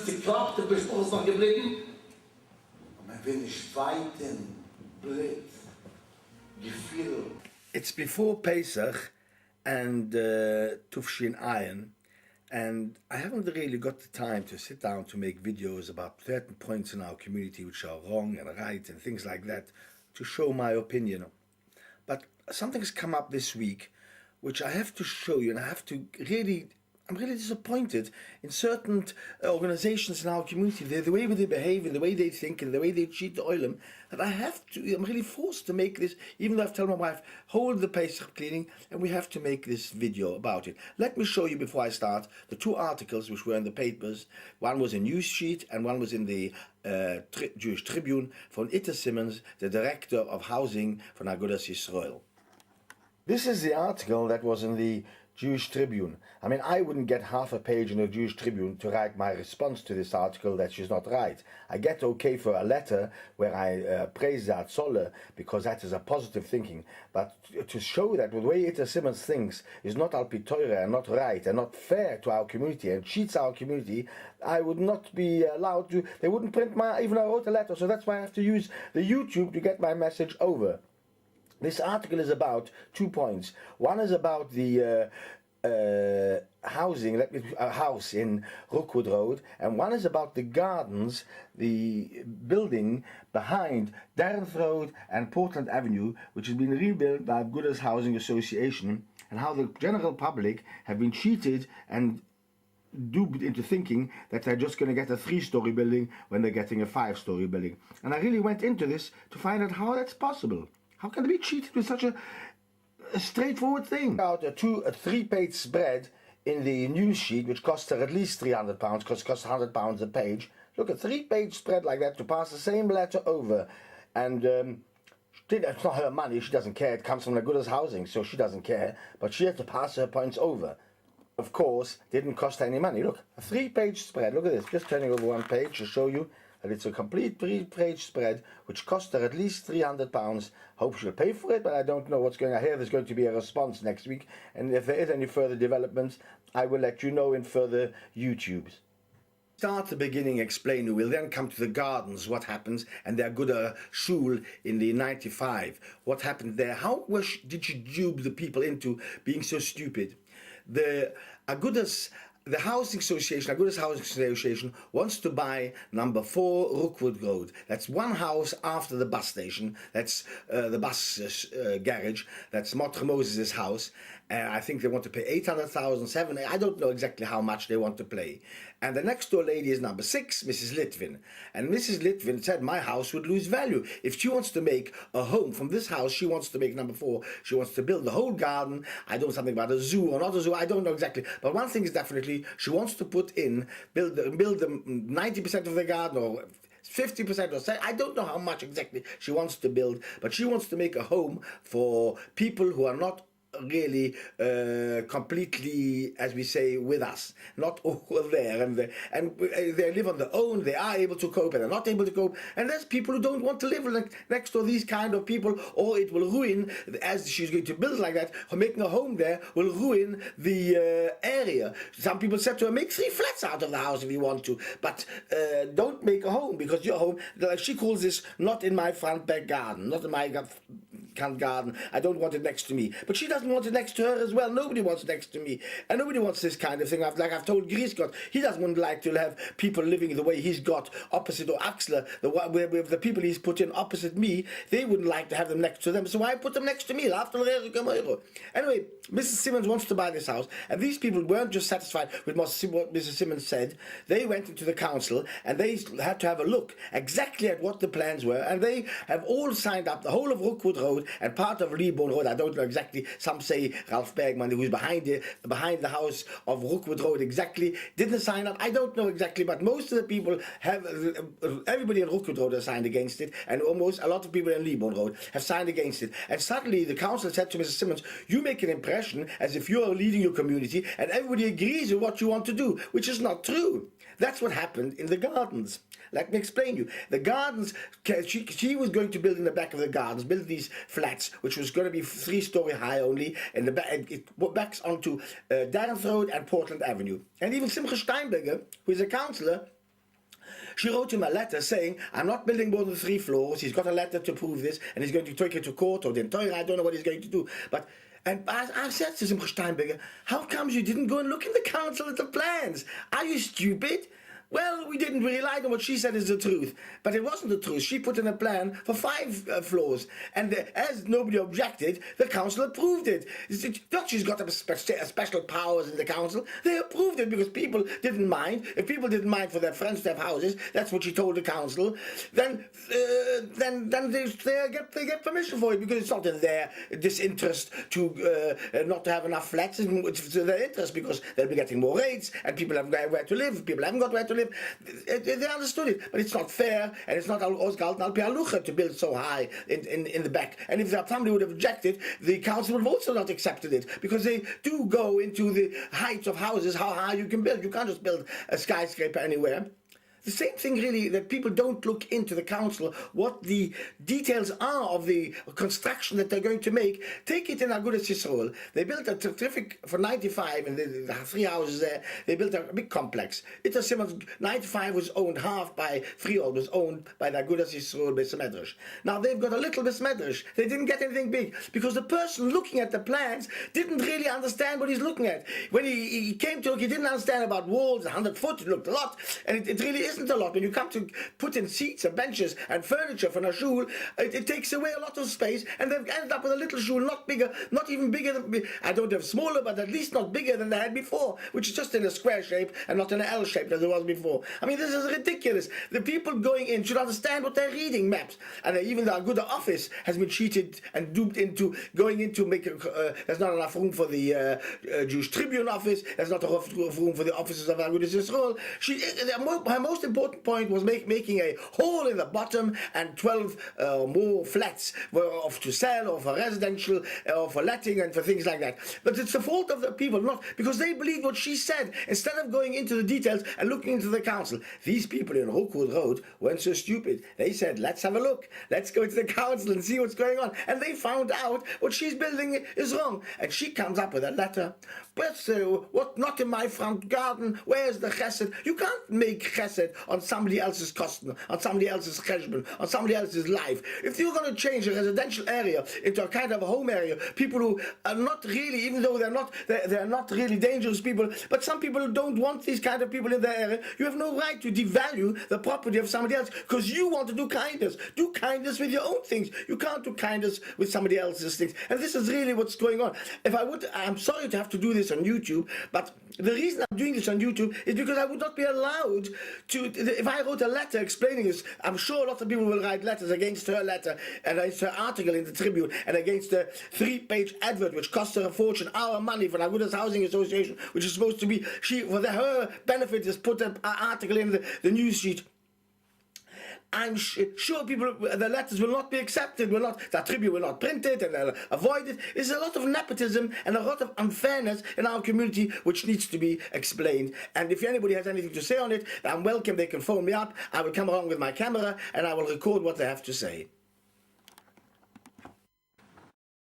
geklappt, du bist noch geblieben. Und man will nicht weiten, blöd, Gefühl. It's before Pesach and Tufshin Ayin, and I haven't really got the time to sit down to make videos about certain points in our community which are wrong and right and things like that, to show my opinion. But something's come up this week which I have to show you, and I'm really disappointed in certain organizations in our community, the way they behave and the way they think and the way they treat the oilam, that I'm really forced to make this, even though I've told my wife, hold the Pesach cleaning, and we have to make this video about it. Let me show you before I start the two articles which were in the papers. One was a news sheet and one was in the Jewish Tribune from Itta Simmons, the director of housing for Agudas Yisrael. This is the article that was in the Jewish Tribune. I mean, I wouldn't get half a page in the Jewish Tribune to write my response to this article that she's not right. I get okay for a letter where I praise the Atzolle because that is a positive thinking. But to show that the way Itta Simmons thinks is not al pi Torah and not right and not fair to our community and cheats our community, I would not be allowed to. They wouldn't print even I wrote a letter, so that's why I have to use the YouTube to get my message over. This article is about 2 points. One is about the housing, house in Rookwood Road, and one is about the gardens, the building behind Darrenth Road and Portland Avenue, which has been rebuilt by Agudas Housing Association, and how the general public have been cheated and duped into thinking that they're just going to get a 3-story building when they're getting a 5-story building. And I really went into this to find out how that's possible. How can they be cheated with such a straightforward thing? About a 3-page spread in the news sheet, which cost her at least £300, because it costs £100 a page. Look, a 3-page spread like that to pass the same letter over. And it's not her money, she doesn't care. It comes from Agudas Housing, so she doesn't care. But she had to pass her points over. Of course, didn't cost any money. Look, a 3-page spread. Look at this, just turning over one page to show you that it's a complete 3-page spread which cost her at least £300. Hope she'll pay for it, but I don't know what's going on. I hear there's going to be a response next week, and if there is any further developments, I will let you know in further YouTubes. Start the beginning, explain. We'll then come to the gardens, what happens, and the Aguda Shul in the 95. What happened there? How did you dupe the people into being so stupid? The Agudas Housing Association wants to buy number 4 Rookwood Road. That's one house after the bus station. That's the bus garage. That's Motre Moses' house. I think they want to pay 800,000, I don't know exactly how much they want to pay. And the next door lady is number 6, Mrs. Litvin. And Mrs. Litvin said my house would lose value. If she wants to make a home from this house, she wants to make number 4. She wants to build the whole garden. I don't know something about a zoo or not a zoo. I don't know exactly. But one thing is definitely she wants to build them 90% of the garden or 50% or so. I don't know how much exactly she wants to build, but she wants to make a home for people who are not really completely, as we say, with us, not all there, and they live on their own. They are able to cope and they're not able to cope, and there's people who don't want to live next to these kind of people, or it will ruin, as she's going to build like that, making a home there will ruin the area. Some people said to her, make 3 flats out of the house if you want to, but don't make a home, because your home, she calls this, not in my front back garden, not in my garden, I don't want it next to me. But she doesn't want it next to her as well. Nobody wants it next to me, and nobody wants this kind of thing. Like I've told Griesgott, he doesn't like to have people living the way he's got opposite, or Axler, the people he's put in opposite me, they wouldn't like to have them next to them, so why put them next to me? Anyway, Mrs. Simmons wants to buy this house, and these people weren't just satisfied with what Mrs. Simmons said. They went into the council and they had to have a look exactly at what the plans were, and they have all signed up, the whole of Rookwood Road and part of Leabourn Road. I don't know exactly, some say Ralph Bergman, who's behind the house of Rookwood Road exactly, didn't sign up. I don't know exactly, but most of the people have, everybody in Rookwood Road has signed against it, and almost a lot of people in Leabourn Road have signed against it. And suddenly the council said to Mrs. Simmons, you make an impression as if you are leading your community and everybody agrees with what you want to do, which is not true. That's what happened in the gardens. Let me explain you. The gardens, she was going to build in the back of the gardens, build these flats, which was going to be 3-story high only, and the back, it backs onto Darrenth Road and Portland Avenue. And even Simcha Steinberger, who is a councillor, She wrote him a letter saying, I'm not building more than 3 floors. He's got a letter to prove this, and he's going to take it to court or the entire, I don't know what he's going to do. And I said to Simcha Steinberger, how comes you didn't go and look in the council at the plans? Are you stupid? Well, we didn't rely on what she said is the truth, but it wasn't the truth. She put in a plan for 5 floors, and as nobody objected, the council approved it. Not she's got a special powers in the council. They approved it because people didn't mind. If people didn't mind for their friends to have houses, that's what she told the council. Then they get permission for it because it's not in their disinterest to not to have enough flats. It's in their interest because they'll be getting more rates, and people have where to live. People haven't got where to live. They understood it, but it's not fair, and it's not ausgehalten al pi halucha to build so high in the back. And if somebody would have objected, the council would have also not accepted it, because they do go into the heights of houses, how high you can build. You can't just build a skyscraper anywhere. The same thing really, that people don't look into the council, what the details are of the construction that they're going to make. Take it in Agudas Yisrael. They built a terrific, for 95, and the 3 houses there, they built a big complex. It's a similar, 95 was owned half by, Freehold was owned by the Agudas Yisrael Beis Medrash. Now they've got a little Beis Medrash. They didn't get anything big, because the person looking at the plans didn't really understand what he's looking at. When he came to look, he didn't understand about walls, 100 foot, it looked a lot, and it really isn't a lot. When you come to put in seats and benches and furniture for a shul, it takes away a lot of space, and they've ended up with a little shul, not bigger, not even bigger than, I don't have smaller, but at least not bigger than they had before, which is just in a square shape and not in an L shape as it was before. I mean, this is ridiculous. The people going in should understand what they're reading, maps. And even the Aguda office has been cheated and duped into going into there's not enough room for the Jewish Tribune office, there's not enough room for the offices of Agudas Yisrael. Her most important point was making a hole in the bottom and 12 more flats to sell or for residential or for letting and for things like that. But it's the fault of the people, not because they believed what she said instead of going into the details and looking into the council. These people in Rookwood Road weren't so stupid. They said, let's have a look. Let's go to the council and see what's going on. And they found out what she's building is wrong. And she comes up with a letter. But what, not in my front garden? Where's the chesed? You can't make chesed on somebody else's custom, on somebody else's cheshbon, on somebody else's life. If you're going to change a residential area into a kind of a home area, people who are not really, even though they're not really dangerous people, but some people don't want these kind of people in their area, you have no right to devalue the property of somebody else because you want to do kindness. Do kindness with your own things. You can't do kindness with somebody else's things. And this is really what's going on. I'm sorry to have to do this on YouTube, but the reason I'm doing this on YouTube is because I would not be allowed to, if I wrote a letter explaining this, I'm sure a lot of people will write letters against her letter and against her article in the Tribune and against the 3-page advert which cost her a fortune, our money for Agudas Housing Association, which is supposed to be, her benefit is put an article in the news sheet. I'm sure people, the letters will not be accepted, the Tribune will not print it and they'll avoid it. There's a lot of nepotism and a lot of unfairness in our community which needs to be explained. And if anybody has anything to say on it, I'm welcome. They can phone me up. I will come along with my camera and I will record what they have to say.